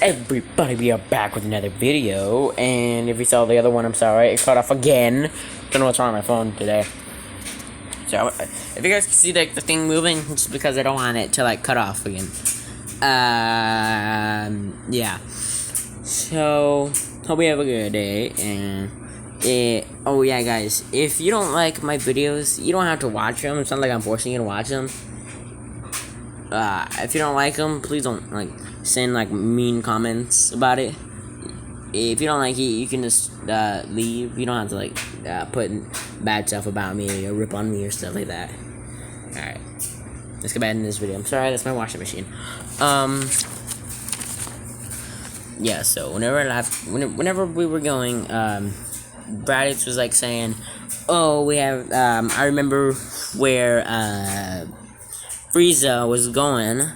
Everybody, we are back with another video, and if you saw the other one, I'm sorry, it cut off again. Don't know what's wrong with my phone today. So, if you guys can see like the thing moving, it's because I don't want it to like cut off again. Yeah. So, hope you have a good day, and oh yeah, guys, if you don't like my videos, you don't have to watch them. It's not like I'm forcing you to watch them. If you don't like them, please don't like send like mean comments about it. If you don't like it, you can just leave. You don't have to like put bad stuff about me or rip on me or stuff like that. Alright, let's get back into this video. I'm sorry, that's my washing machine. Yeah, so whenever we were going, Braditz was like saying, oh, we have I remember where Frieza was going to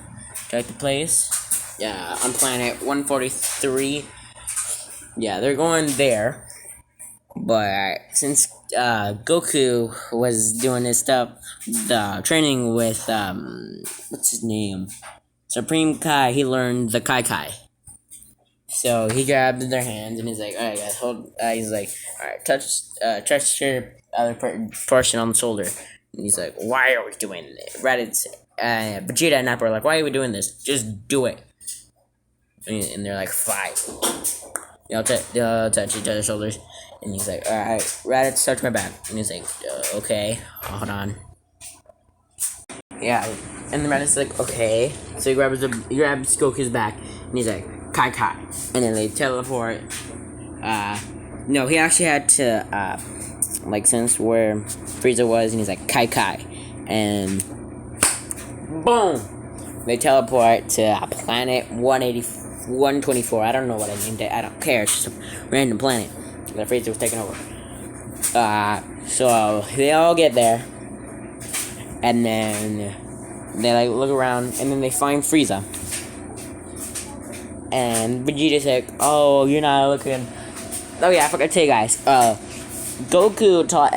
like the place. Yeah, on planet 143. Yeah, they're going there. But since Goku was doing his stuff, the training with what's his name? Supreme Kai, he learned the Kai. So he grabbed their hands and he's like, alright guys, hold he's like, alright, touch your other portion on the shoulder. And he's like, why are we doing it? Raditz, Vegeta and Nappa are like, why are we doing this? Just do it. And they're like, fine. They'll touch each other's shoulders. And he's like, alright, Raditz, touch my back. And he's like, okay, hold on. Yeah, and then Raditz is like, okay. So he grabs Goku's back, and he's like, Kai. And then they teleport. No, he actually had to, like, sense where Frieza was, and he's like, Kai. And boom! They teleport to planet 124. I don't know what I named it. I don't care. It's just a random planet that Frieza was taking over. So they all get there, and then they like look around, and then they find Frieza. And Vegeta's like, oh, you're not looking. Oh yeah, I forgot to tell you guys. Goku taught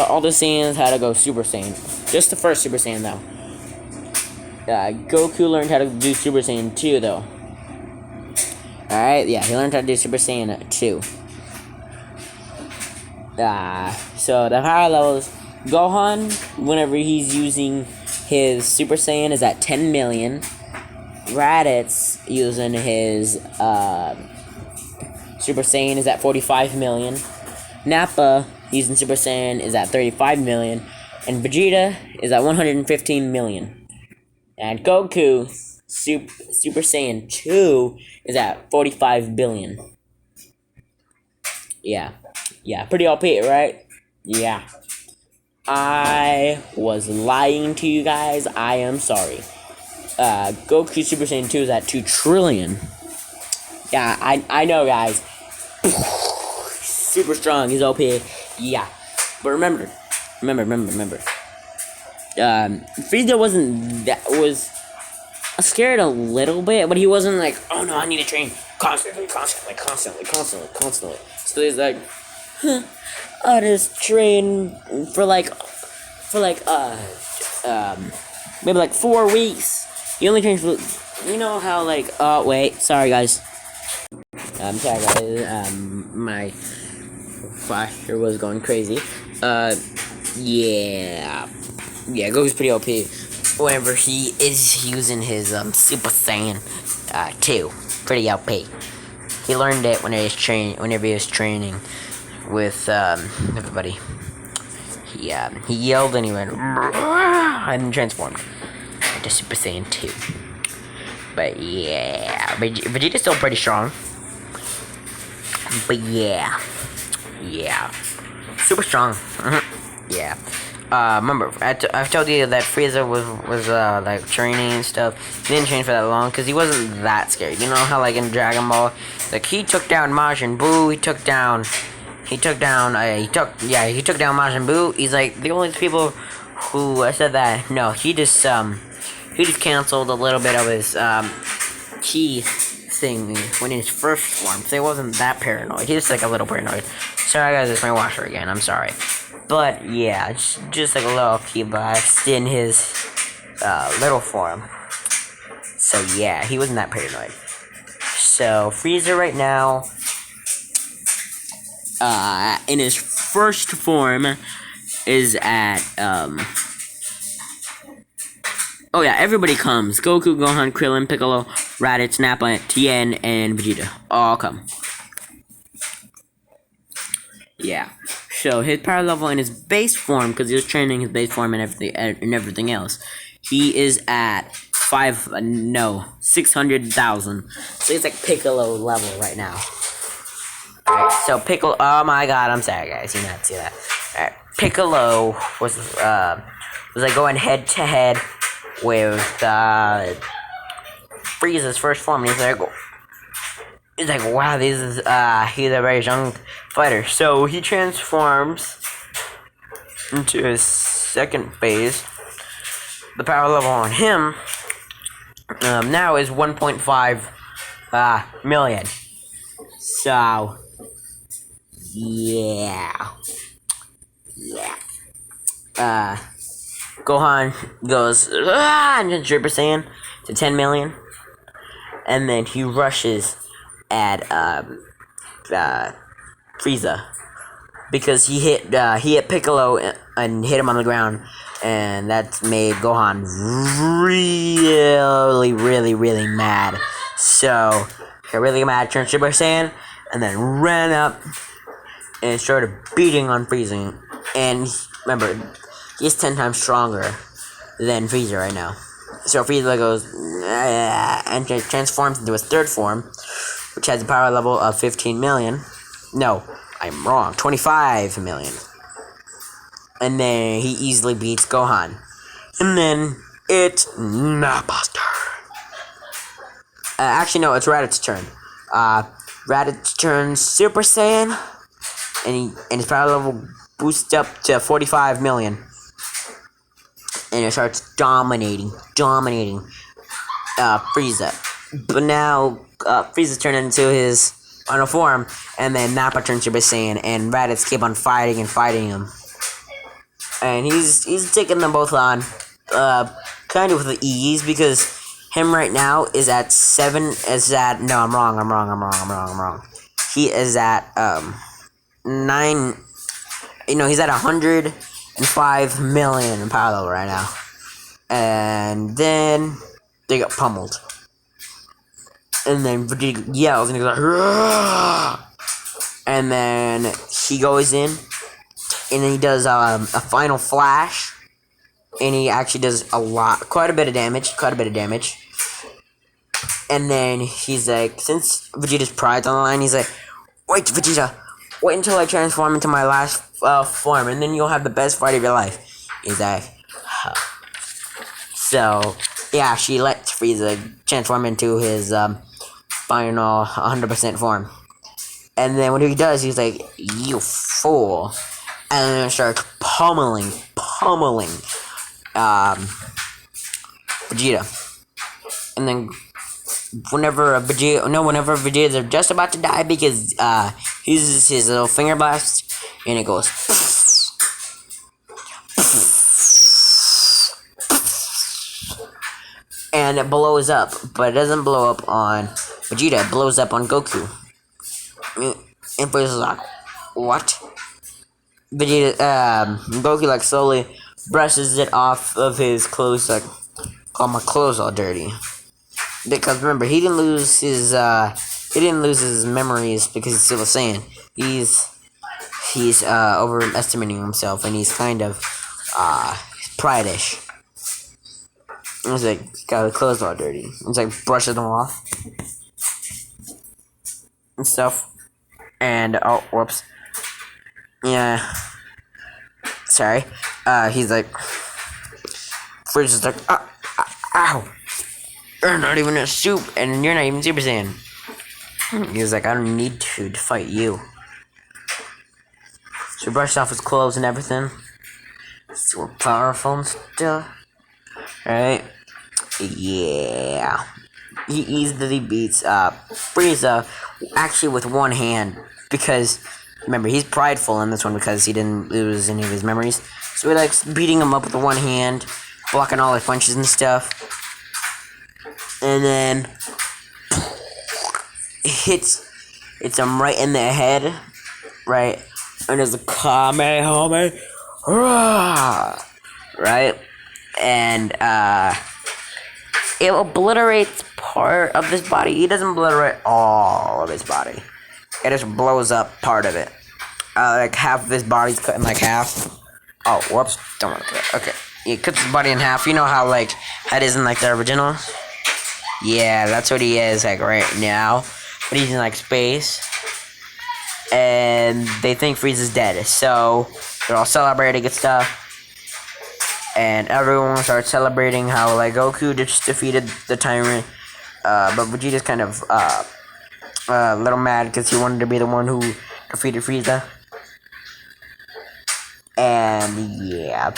all the Saiyans how to go Super Saiyan. Just the first Super Saiyan though. Goku learned how to do Super Saiyan 2 though. Alright, yeah, he learned how to do Super Saiyan 2. So the power levels, Gohan, whenever he's using his Super Saiyan, is at 10 million. Raditz, using his Super Saiyan, is at 45 million. Nappa, using Super Saiyan, is at 35 million. And Vegeta is at 115 million. And Goku, Super Saiyan 2, is at 45 billion. Yeah, pretty OP, right? Yeah. I was lying to you guys. I am sorry. Goku Super Saiyan 2 is at 2 trillion. Yeah, I know, guys. Super strong. He's OP. Yeah. But remember. Frieza was scared a little bit, but he wasn't like, oh no, I need to train constantly. So he's like, I'll just train for maybe like 4 weeks. He only trains for, you know how like, wait, sorry guys. I'm sorry guys, my flasher was going crazy. Yeah, Goku's pretty OP whenever he is using his, Super Saiyan, 2. Pretty OP. He learned it whenever he was training with, everybody. He yelled and he went, and transformed into Super Saiyan 2. But yeah, Vegeta's still pretty strong. But yeah, super strong. Yeah. Remember, I've told you that Frieza was like training and stuff. He didn't train for that long because he wasn't that scared. You know how like in Dragon Ball, like he took down Majin Buu. He took down Majin Buu. He's like the only people who said that. No, he just canceled a little bit of his ki thing when in his first form. So he wasn't that paranoid. He was like a little paranoid. Sorry guys, it's my washer again. I'm sorry. But yeah, just like a little ki blast in his little form. So yeah, he wasn't that paranoid. So Frieza right now, in his first form, is at Oh yeah, everybody comes. Goku, Gohan, Krillin, Piccolo, Raditz, Nappa, Tien, and Vegeta all come. Yeah. So his power level in his base form, because he was training his base form and everything else, he is at 600,000. So he's like Piccolo level right now. Alright, so Piccolo. Oh my God, I'm sorry guys, you not see that. Alright, Piccolo was like going head to head with Frieza's first form, and he's like, wow, he's a very young fighter. So he transforms into his second phase. The power level on him now is 1.5 million. So yeah. Gohan goes and Super Saiyan to 10 million, and then he rushes at Frieza because he hit Piccolo and hit him on the ground, and that's made Gohan really mad. So he got really mad, turned Super Saiyan, and then ran up and started beating on Frieza. And remember, he's 10 times stronger than Frieza right now. So Frieza goes and transforms into his third form, which has a power level of 15 million. No, I'm wrong. 25 million. And then he easily beats Gohan. And then it's Nappa's turn. Actually, no, it's Raditz's turn. Raditz turns Super Saiyan, and his power level boosts up to 45 million. And it starts dominating Frieza. But now Frieza turned into his final form, and then Nappa turns Super Saiyan, and Raditz keep on fighting him. And he's taking them both on kind of with ease, because him right now is at 7. No, I'm wrong. He is at 9. He's at 105 million in power level right now. And then they got pummeled. And then Vegeta yells and he goes like, "Rah!" And then he goes in and then he does a final flash, and he actually does quite a bit of damage. And then he's like, since Vegeta's pride's on the line, he's like, wait, Vegeta, wait until I transform into my last form, and then you'll have the best fight of your life. He's like, huh. So yeah, she lets Frieza transform into his final 100% form. And then when he does, he's like, you fool. And then starts pummeling Vegeta. And then whenever Vegeta's just about to die, because he uses his little finger blast, and it goes and it blows up, but it doesn't blow up on Vegeta, it blows up on Goku. And Frieza's like, what? Goku like slowly brushes it off of his clothes, like, oh, my clothes all dirty. Because remember, he didn't lose his memories because he's still a Saiyan. He's overestimating himself, and he's kind of prideish. He's like, got his clothes all dirty. He's like brushes them off and stuff. And oh, whoops. Yeah. Sorry. He's like, Frieza's like, ow. You're not even a soup, and you're not even Super Saiyan. He's like, I don't need to fight you. So he brushed off his clothes and everything. So powerful and stuff. Alright. Yeah. He easily beats Frieza, actually with one hand, because remember, he's prideful in this one because he didn't lose any of his memories. So he likes beating him up with one hand, blocking all his punches and stuff. And then hits him right in the head, right? And there's a Kamehameha, right? And it obliterates part of his body. He doesn't obliterate all of his body. It just blows up part of it. Like half of his body's cut in like half. Oh, whoops! Don't want to cut. Okay, he cuts his body in half. You know how like that is in like the original. Yeah, that's what he is like right now. But he's in like space, and they think Frieza's dead. So they're all celebrating and stuff, and everyone starts celebrating how like Goku just defeated the tyrant. But Vegeta's kind of a little mad because he wanted to be the one who defeated Frieza. And yeah.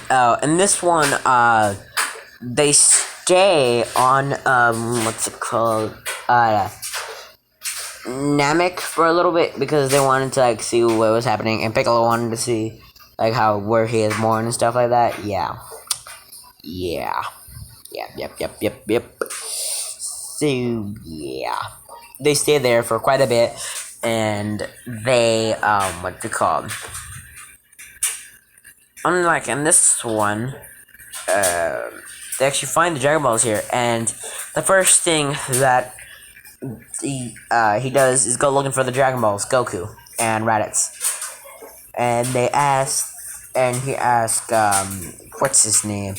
Oh, and this one, they stay on what's it called? Namek for a little bit because they wanted to like see what was happening, and Piccolo wanted to see like where he is born and stuff like that. Yeah. Yep. So yeah, they stay there for quite a bit. And they, what's it called? Unlike in this one, they actually find the Dragon Balls here, and the first thing that he does is go looking for the Dragon Balls, Goku and Raditz. And he asks, what's his name?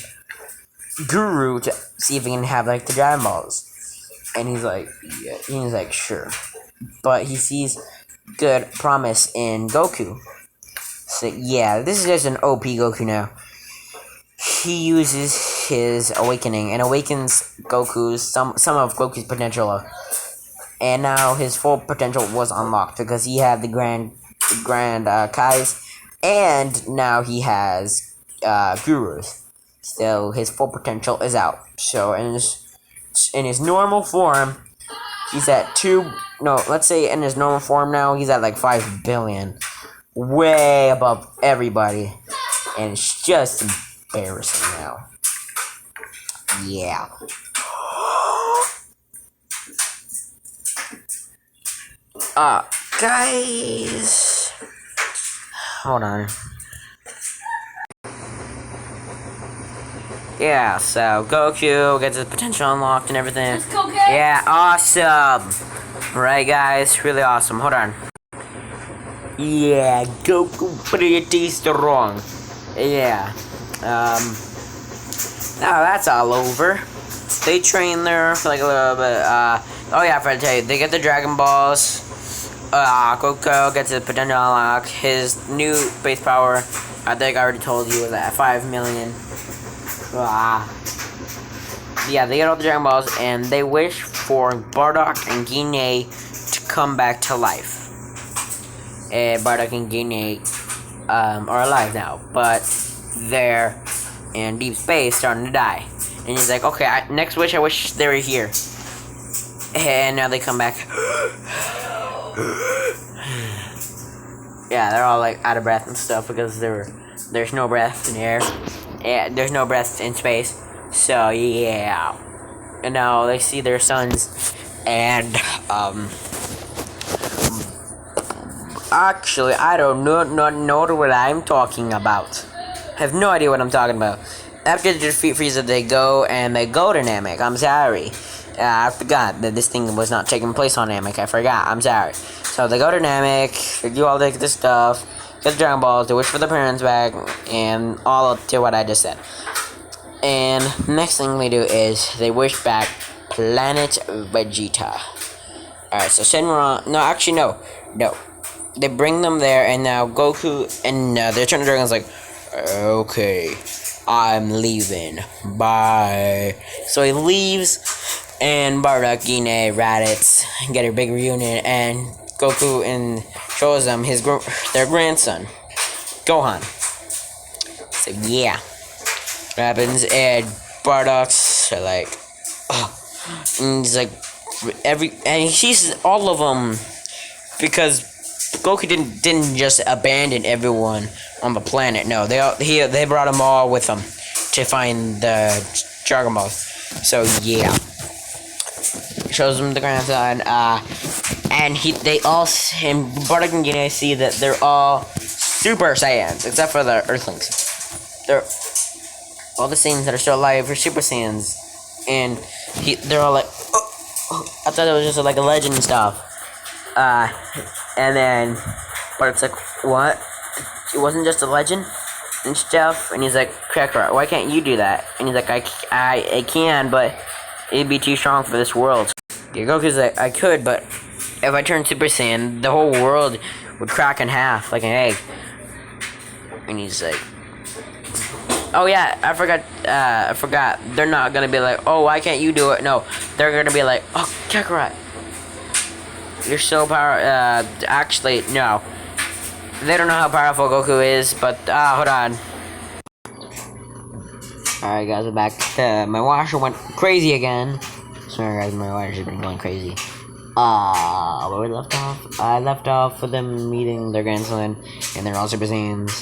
Guru, to see if he can have, like, the Dragon Balls. And he's like, yeah, sure. But he sees good promise in Goku. So yeah, this is just an OP Goku now. He uses his awakening and awakens Goku's some of Goku's potential. And now his full potential was unlocked because he had the grand Kais, and now he has Gurus. So his full potential is out. So in his normal form, he's at let's say in his normal form now, he's at like 5 billion. Way above everybody. And it's just embarrassing now. Yeah. Guys. Hold on. Yeah, so Goku gets his potential unlocked and everything. Let's go, guys. Yeah, awesome. Right, guys? Really awesome. Hold on. Yeah, Goku pretty strong. Yeah. Now that's all over. They train there for like a little bit. Oh yeah, I forgot to tell you. They get the Dragon Balls. Goku gets his potential unlock. His new base power, I think I already told you, was at 5 million. Yeah, they get all the Dragon Balls, and they wish for Bardock and Guinea to come back to life. And Bardock and Guinea are alive now, but they're in deep space starting to die. And he's like, okay, next wish, I wish they were here. And now they come back. Yeah, they're all like out of breath and stuff because there's no breath in the air. Yeah, there's no breath in space. So yeah. And now they see their sons, and actually I don't know what I'm talking about. I have no idea what I'm talking about. After they defeat Frieza, they go to Namek. I'm sorry. I forgot that this thing was not taking place on Namek. I forgot. I'm sorry. So they go to Namek, they do all this stuff, get the Dragon Balls, they wish for their parents back, and all up to what I just said. And next thing they do is they wish back Planet Vegeta. Alright, so Shenron... No, actually, no. They bring them there, and now Goku and the Eternal Dragon's like, okay, I'm leaving. Bye. So he leaves, and Bardock, Guinea, Raditz get a big reunion, and Goku and shows them their grandson, Gohan. So yeah, what happens, and Bardock's like, and he's like, and he sees all of them because Goku didn't just abandon everyone on the planet. No, they brought them all with them to find the Dragon Balls. So yeah, shows him the grandson, and they all, and Bardock and Geno see that they're all Super Saiyans, except for the Earthlings. They're all the Saiyans that are still alive are Super Saiyans, and they're all like, oh, I thought it was just like a legend and stuff. And then Bardock's like, what? It wasn't just a legend and stuff? And he's like, Kakarot, why can't you do that? And he's like, I can, but it'd be too strong for this world. Yeah, Goku's like, I could, but if I turn Super Saiyan, the whole world would crack in half like an egg. And he's like, oh yeah, I forgot. They're not gonna be like, oh, why can't you do it? No, they're gonna be like, oh, Kakarot, you're so powerful. Actually, no. They don't know how powerful Goku is, but, hold on. Alright guys, we're back. My washer went crazy again. Sorry guys, my washer's been going crazy. Where we left off? I left off with them meeting their grandson, and they're all Super Saiyans.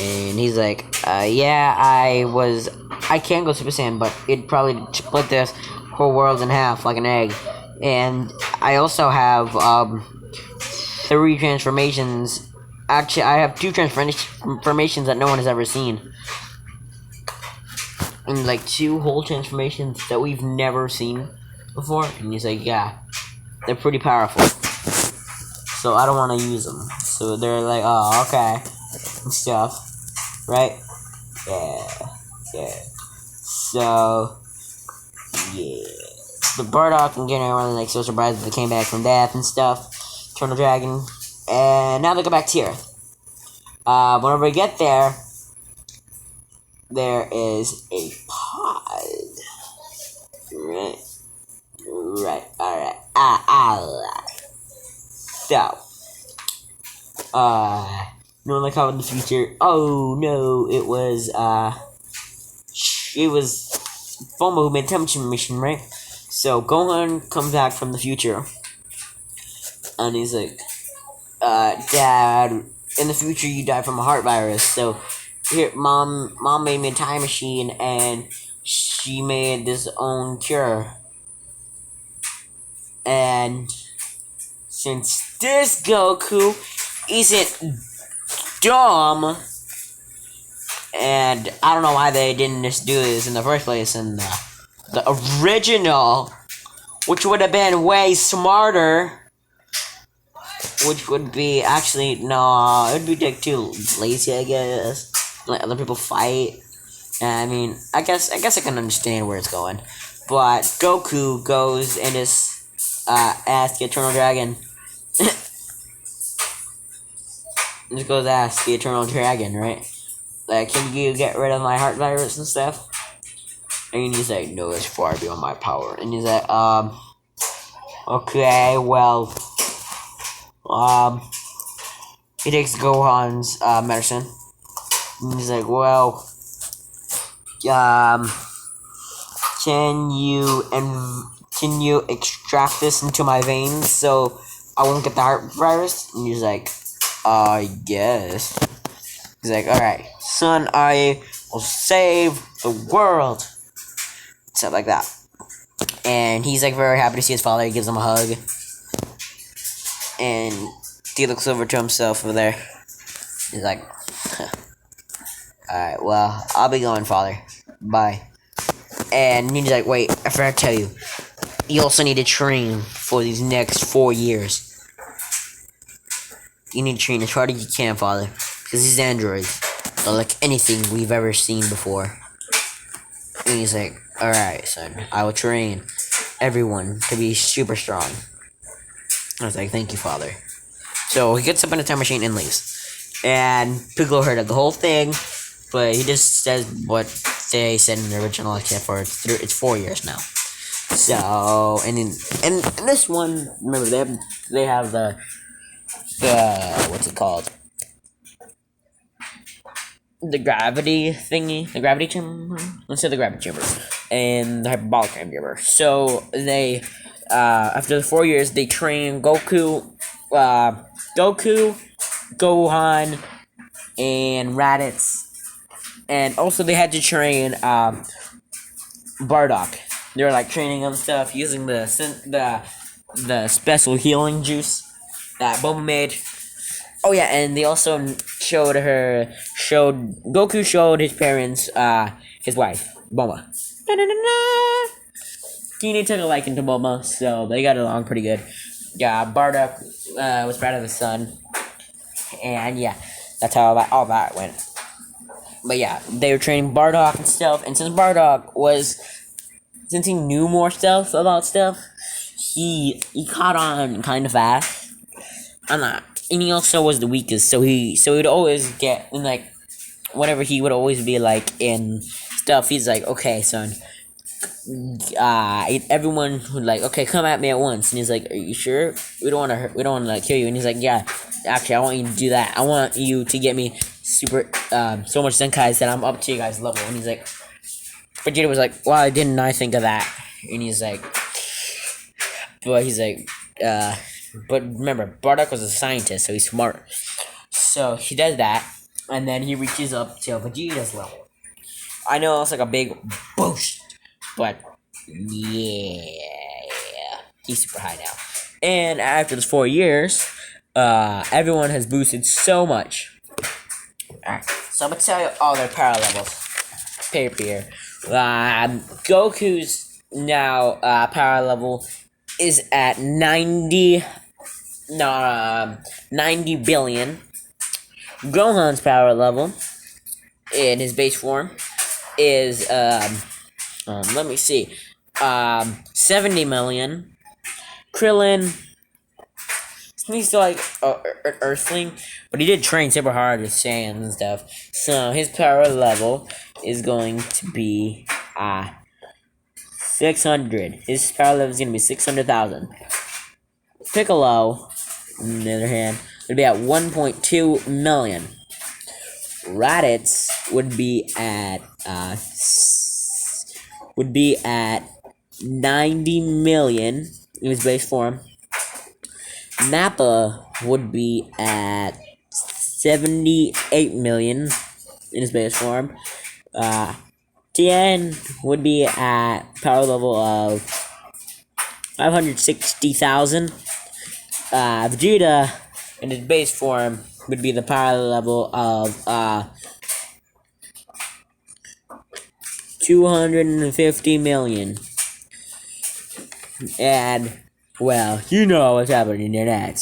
And he's like, yeah, I can go Super Saiyan, but it'd probably split this whole world in half like an egg. And I also have, 3 transformations. Actually, I have 2 transformations that no one has ever seen. And like 2 whole transformations that we've never seen before. And he's like, yeah, they're pretty powerful. So I don't want to use them. So they're like, oh, okay. And stuff. Right? Yeah. So, yeah. But Bardock and Gero are like so surprised that they came back from death and stuff. Eternal Dragon. And now they go back to Earth. Whenever we get there, there is a pod. Right. Alright. So, no one like how in the future. Oh no, it was Foma who made the time machine, right? So Gohan comes back from the future, and he's like, Dad, in the future you die from a heart virus. So here, Mom made me a time machine, and she made this own cure. And since this Goku isn't dumb, and I don't know why they didn't just do this in the first place, and the original, which would have been way smarter. Which would be, actually, no, it would be like too lazy, I guess. Let other people fight. I mean, I guess I can understand where it's going. But Goku goes and just asks the Eternal Dragon. Just goes ask the Eternal Dragon, right? Like, can you get rid of my heart virus and stuff? And he's like, no, it's far beyond my power. And he's like, okay, well, he takes Gohan's, medicine. And he's like, well, can you extract this into my veins so I won't get the heart virus? And he's like, yes. He's like, alright, son, I will save the world. Stuff like that. And he's like very happy to see his father. He gives him a hug. And he looks over to himself over there. He's like, alright, well, I'll be going, father. Bye. And he's like, wait, I forgot to tell you. You also need to train for these next 4 years. You need to train as hard as you can, father. Because these androids are like anything we've ever seen before. And he's like, alright, son. I will train everyone to be super strong. I was like, thank you, father. So he gets up in a time machine and leaves. And Piccolo heard of the whole thing, but he just says what they said in the original, except for it's 4 years now. So, and this one, remember, they have the what's it called? The gravity thingy, the gravity chamber. Let's say the gravity chamber and the hyperbolic chamber. So they, after the 4 years, they train Goku, Gohan, and Raditz, and also they had to train Bardock. They're like training him stuff using the special healing juice that Bulma made. Oh yeah, and they also showed Goku showed his parents his wife Bulma. Tina took a liking to Bulma, so they got along pretty good. Yeah, Bardock was proud of his son, and yeah, that's how all that went. But yeah, they were training Bardock and stuff, and since he knew more stuff about stuff, he caught on kind of fast. And he also was the weakest, so he'd always get in like whenever he would always be like in stuff. He's like, okay, son. Everyone would like, okay, come at me at once, and he's like, are you sure? We don't want to like kill you. And he's like, yeah, actually, I want you to do that. I want you to get me super so much Zenkais that I'm up to you guys' level. And he's like, Vegeta was like, why didn't I think of that? And he's like, but remember, Bardock was a scientist, so he's smart. So he does that, and then he reaches up to Vegeta's level. I know it's like a big boost, but yeah, he's super high now. And after those 4 years, everyone has boosted so much. Alright, so I'm gonna tell you all their power levels. Here. Goku's now power level is at 90 billion. Gohan's power level in his base form is let me see, 70 million. Krillin, he's still like Earthling, but he did train super hard with Saiyan and stuff. So his power level is going to be 600. His power level is going to be 600,000. Piccolo, on the other hand, would be at 1.2 million. Raditz would be at 90 million in his base form. Nappa would be at 78 million in his base form. Tien would be at power level of 560,000. Vegeta in his base form would be the power level of 250 million. And well, you know what's happening in that.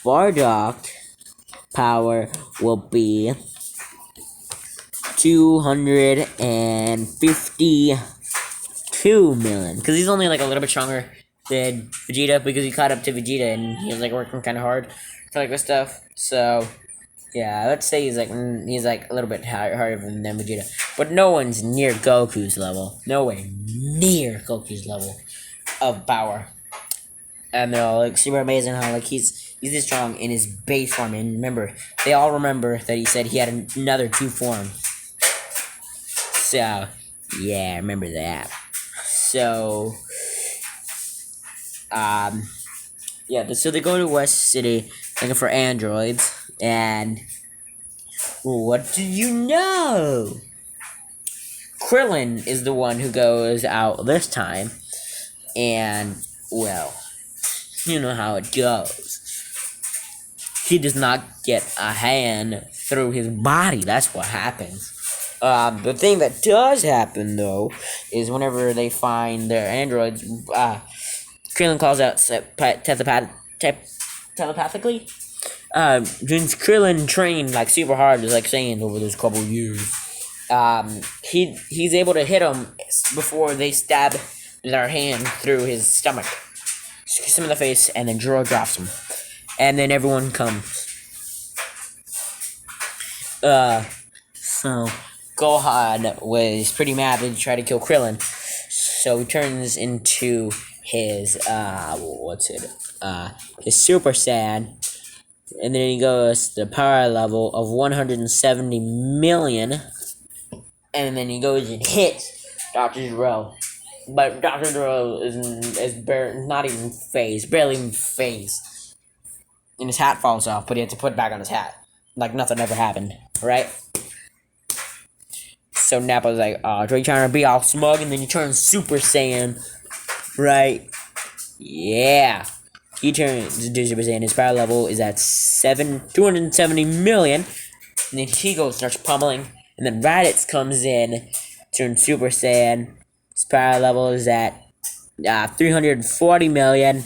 Bardock power will be 252 million, because he's only like a little bit stronger than Vegeta, because he caught up to Vegeta and he was like working kind of hard for like this stuff. So yeah, let's say he's like a little bit harder than Vegeta, but no one's near Goku's level. Nowhere near Goku's level of power. And they're all like super amazing how like he's this strong in his base form. And remember, they all remember that he said he had another 2 forms. So yeah, remember that. So yeah, so they go to West City looking for androids, and what do you know? Krillin is the one who goes out this time, and well, you know how it goes. He does not get a hand through his body. That's what happens. The thing that does happen, though, is whenever they find their androids, Krillin calls out telepathically. Since Krillin trained like super hard, just like saying over those couple years, he's able to hit them before they stab their hand through his stomach. Kicks him in the face, and then Gero drops him. And then everyone comes. So Gohan was pretty mad that he tried to kill Krillin. So he turns into his, his Super Saiyan. And then he goes to the power level of 170 million. And then he goes and hits Dr. Gero. But Dr. Gero is not even phased, barely even phased. And his hat falls off, but he had to put it back on his hat. Like nothing ever happened, right? So Nappa's like, oh, are you trying to be all smug? And then he turns Super Saiyan, right? Yeah. He turns into Super Saiyan. His power level is at 270 million. And then he goes, starts pummeling. And then Raditz comes in, turns Super Saiyan. His power level is at 340 million.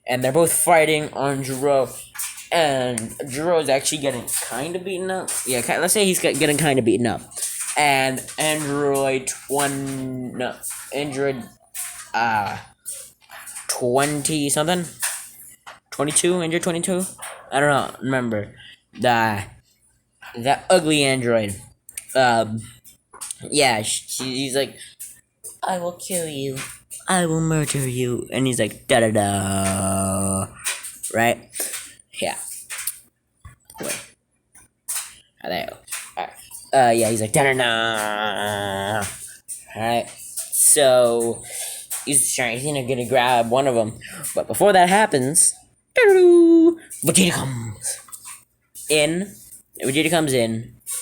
And they're both fighting on Gero. And Gero is actually getting kind of beaten up. Yeah, let's say he's getting kind of beaten up. And Android 20 something? 22? Android 22? I don't know. Remember. That ugly android. Yeah, he's like, I will kill you. I will murder you. And he's like, da da da. Right? Yeah. Wait. There. Alright. Yeah, he's like, da da da. Alright. So, he's gonna grab one of them. But before that happens, Vegeta comes in,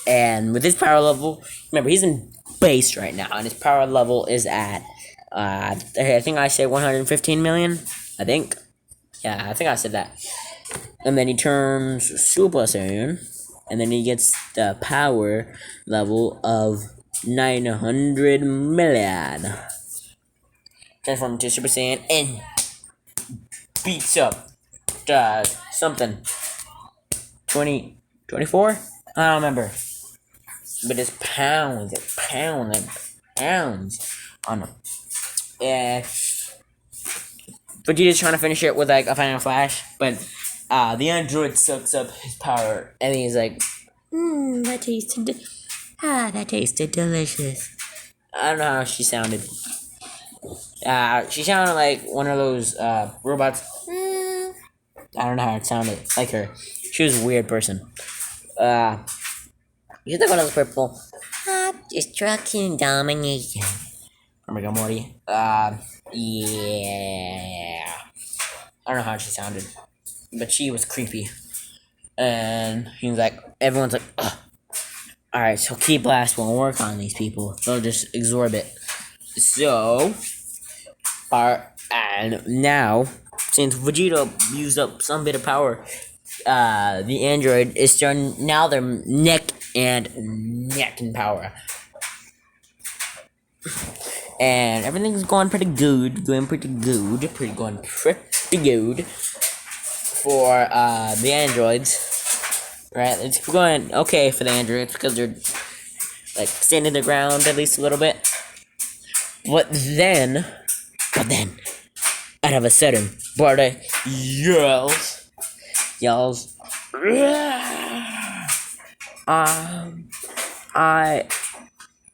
and with his power level, remember, he's in base right now, and his power level is at, I think I said 115 million, I think. Yeah, I think I said that. And then he turns Super Saiyan, and then he gets the power level of 900 million. Transforms into Super Saiyan, and beats up, something. 24? I don't remember. But it's pounds on him. Yeah. Vegeta's trying to finish it with like a final flash, but the android sucks up his power, and he's like, that tasted delicious. I don't know how she sounded. She sounded like one of those robots. I don't know how it sounded like her. She was a weird person. You think one of those purple? Destruction, domination. Oh my god, Morty. Yeah. I don't know how she sounded, but she was creepy. And he was like, everyone's like, ugh. Alright, so Key Blast won't work on these people. They'll just absorb it. So, and now, since Vegeta used up some bit of power, the android is starting, now they're neck in power. And everything's going pretty good, for the androids. Right, it's going okay for the androids because they're like standing the ground at least a little bit. But then, out of a sudden, Barda yells,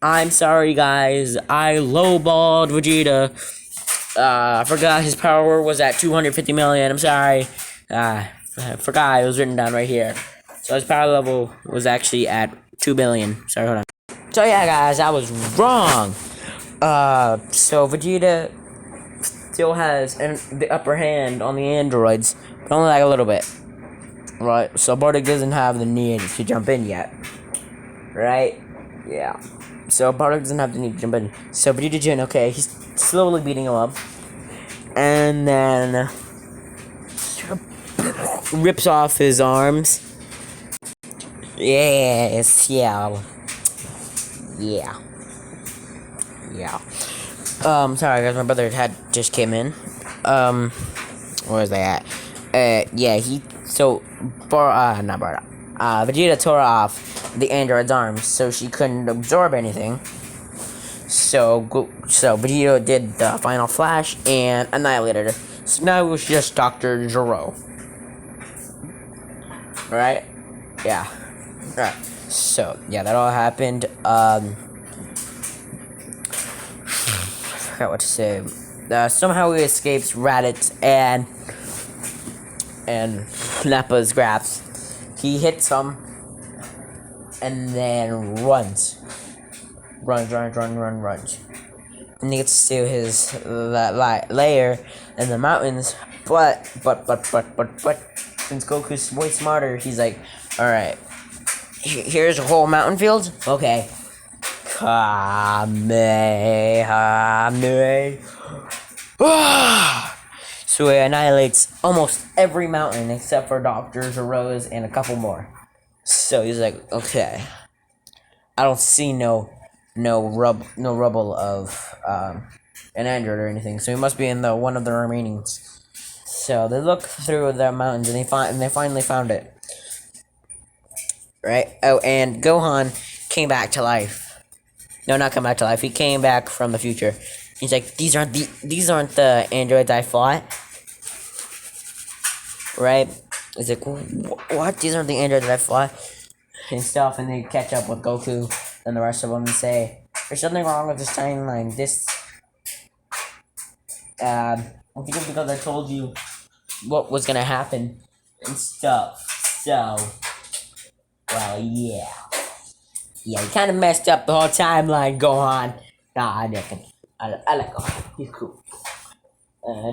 I'm sorry guys, I lowballed Vegeta. I forgot his power was at 250 million, I'm sorry. I forgot, it was written down right here. So his power level was actually at 2 billion. Sorry, hold on. So yeah guys, I was wrong. So Vegeta still has the upper hand on the androids, but only like a little bit. Right, so Bardock doesn't have the need to jump in yet. Right? Yeah. So Bardock doesn't have the need to jump in. So Vegeta Jin, okay, he's slowly beating him up. And then rips off his arms. Yes, yeah. Sorry guys, my brother just came in. Where was they at? Yeah, Vegeta tore off the android's arms, so she couldn't absorb anything. So Vegeta did the final flash and annihilated her. So now it was just Dr. Gero. Right? Yeah. Right. So, yeah, that all happened. I forgot what to say. Somehow he escapes Raditz and Nappa's grasp. He hits him and then runs. Runs. And he gets to his lair in the mountains. But since Goku's way smarter, he's like, alright, Here's a whole mountain field. Okay. Kamehameha. So it annihilates almost every mountain except for Dr. Zero's and a couple more. So he's like, okay, I don't see no rubble of an android or anything. So he must be in the one of the remainings. So they look through the mountains and they finally found it. Right? Oh, and Gohan came back to life. No, not come back to life. He came back from the future. He's like, these aren't the androids I fought. Right? He's like, what? These aren't the androids that I fought and stuff. And they catch up with Goku and the rest of them and say, there's something wrong with this timeline. I think it's because I told you what was gonna happen and stuff. So, well, yeah. Yeah, he kind of messed up the whole timeline, Gohan. Nah, I reckon. I like Gohan. He's cool.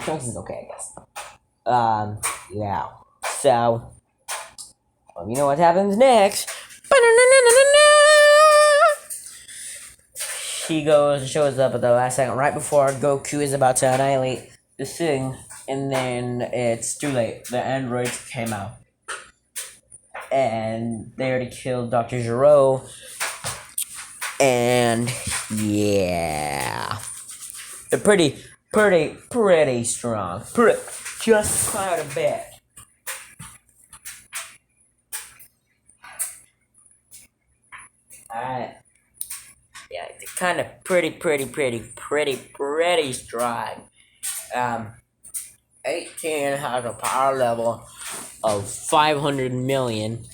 Trunks is okay, I guess. Yeah. So, well, you know what happens next? He shows up at the last second, right before Goku is about to annihilate the thing, and then it's too late. The androids came out. And they already killed Dr. Gero. And yeah, they're pretty strong. Just quite a bit. Alright. Yeah, they're kind of pretty strong. 18 has a power level of 500 million.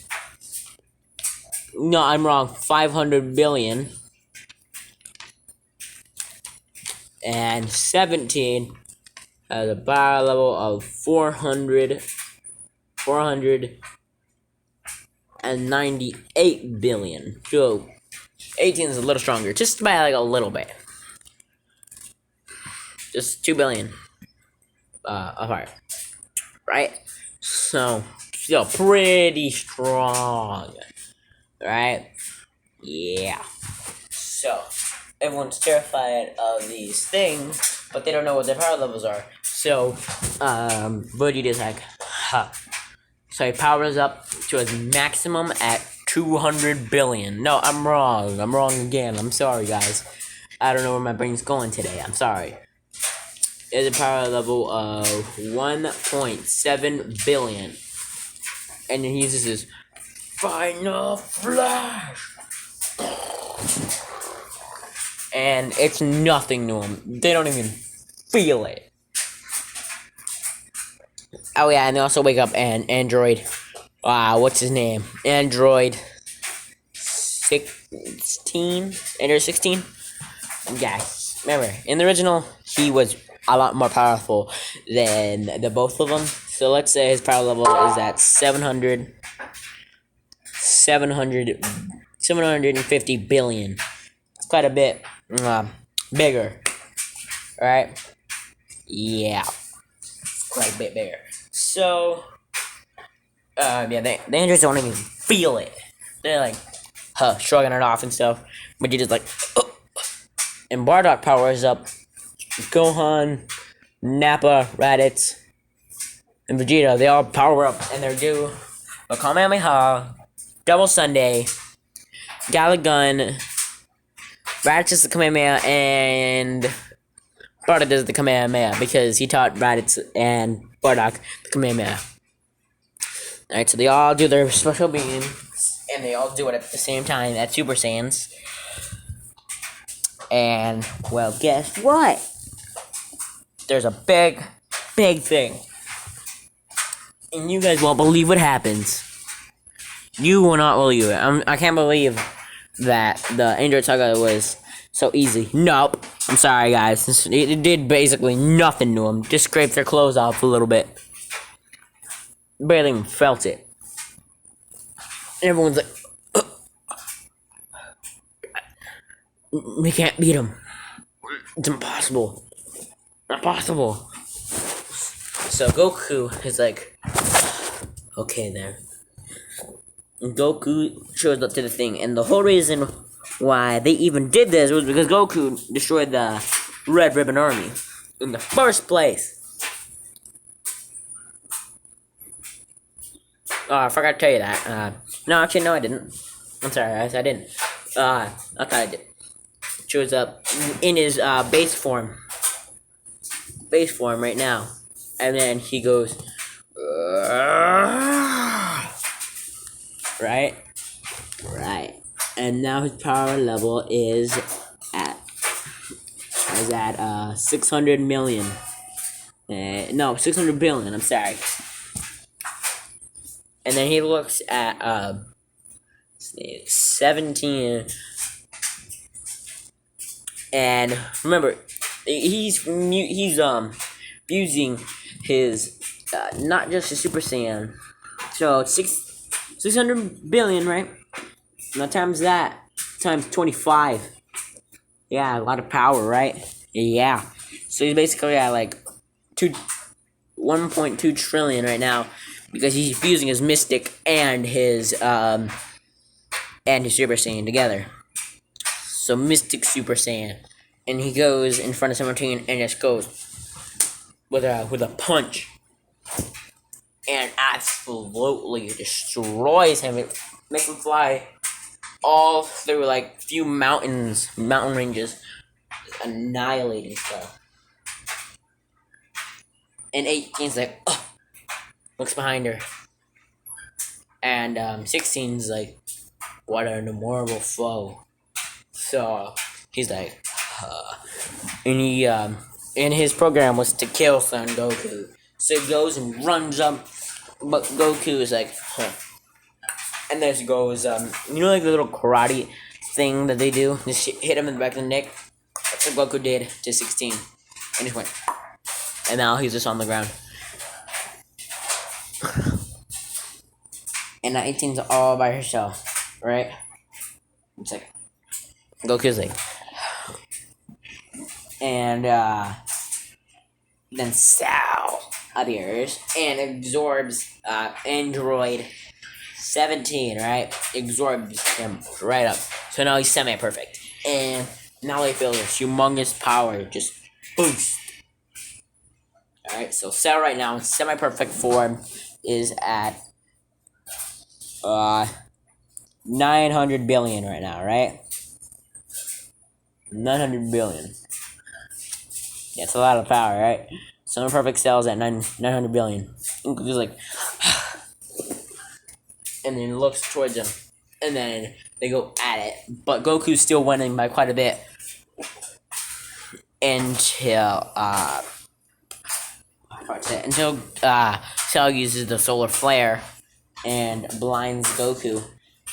No, I'm wrong. 500 billion. And 17 has a power level of 498 billion. So 18 is a little stronger, just by like a little bit. Just 2 billion apart. Right? So still pretty strong. Right? Yeah. So, everyone's terrified of these things, but they don't know what their power levels are. So, Vegeta's like, huh. So he powers up to his maximum at 200 billion. No, I'm wrong. I'm wrong again. I'm sorry, guys. I don't know where my brain's going today. I'm sorry. It's a power level of 1.7 billion. And then he uses his Final Flash! And it's nothing to them. They don't even feel it. Oh yeah, and they also wake up and Android, what's his name? Android 16? Android 16? Yeah, remember, in the original, he was a lot more powerful than the both of them. So let's say his power level is at 750 billion. It's quite a bit bigger. Alright? Yeah. It's quite a bit bigger. So, yeah, the androids don't even feel it. They're like, shrugging it off and stuff. But you just like, and Bardock powers up. Gohan, Nappa, Raditz, and Vegeta, they all power up and they're due a Kamehameha, Double Sunday, Galagun, Raditz is the Kamehameha, and Bardock does the Kamehameha because he taught Raditz and Bardock the Kamehameha. Alright, so they all do their special beams, and they all do it at the same time at Super Saiyans. And, well, guess what? There's a big thing. And you guys won't believe what happens. You will not believe it. I can't believe that the Android Saga was so easy. Nope. I'm sorry, guys. It did basically nothing to them. Just scraped their clothes off a little bit. Barely even felt it. And everyone's like, we can't beat him. It's impossible. Impossible. So Goku is like, okay then. Goku shows up to the thing, and the whole reason why they even did this was because Goku destroyed the Red Ribbon Army in the first place. Oh, I forgot to tell you that. No, actually, no, I didn't. I'm sorry, guys, I didn't. I thought I did. Shows up in his base form right now, and then he goes, right, and now his power level is at 600 million. No, 600 billion. I'm sorry. And then he looks at 17. And remember, he's fusing his not just a Super Saiyan. So 600 billion, right? Now times that times 25. Yeah, a lot of power, right? Yeah. So he's basically at like 1.2 trillion right now because he's fusing his Mystic and his Super Saiyan together. So Mystic Super Saiyan, and he goes in front of 17 and just goes with a punch, and absolutely destroys him. It makes him fly all through like few mountain ranges, annihilating stuff. And 18's like, oh, looks behind her, and 16's like, what an immortal foe. So he's like, and he and his program was to kill Son Goku. So he goes and runs up, but Goku is like, huh. And there goes you know, like the little karate thing that they do, just hit him in the back of the neck. That's what Goku did to 16, and just went, and now he's just on the ground. And 19's all by herself, right? It's like Goku's like, and then Sal appears and absorbs Android 17, right? Absorbs him right up. So now he's semi-perfect, and now they feel this humongous power just boost. All right, so Cell right now in semi-perfect form is at 900 billion right now, right? 900 billion. Yeah, it's a lot of power, right? Semi-perfect Cell's at 900 billion. And Goku's like, and then looks towards him, and then they go at it. But Goku's still winning by quite a bit until Cell uses the solar flare and blinds Goku,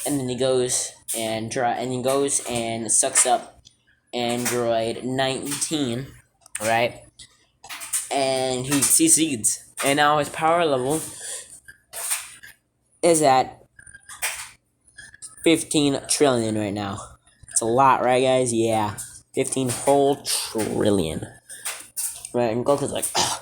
and then he goes and sucks up Android 19, right? And he succeeds, and now his power level is at 15 trillion right now. It's a lot, right, guys? Yeah, 15 whole trillion. Right, and Goku's like, ugh.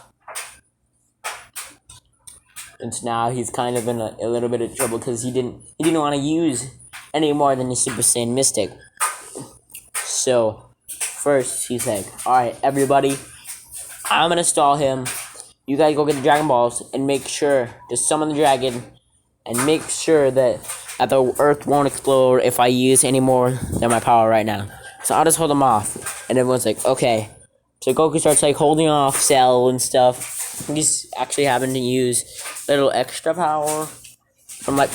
And now he's kind of in a little bit of trouble because he didn't want to use any more than his Super Saiyan Mystic. So first he's like, alright, everybody, I'm gonna stall him. You guys go get the Dragon Balls and make sure to summon the dragon and make sure that the earth won't explode if I use any more than my power right now. So I'll just hold him off. And everyone's like, okay. So Goku starts like holding off Cell and stuff. He's actually having to use a little extra power from like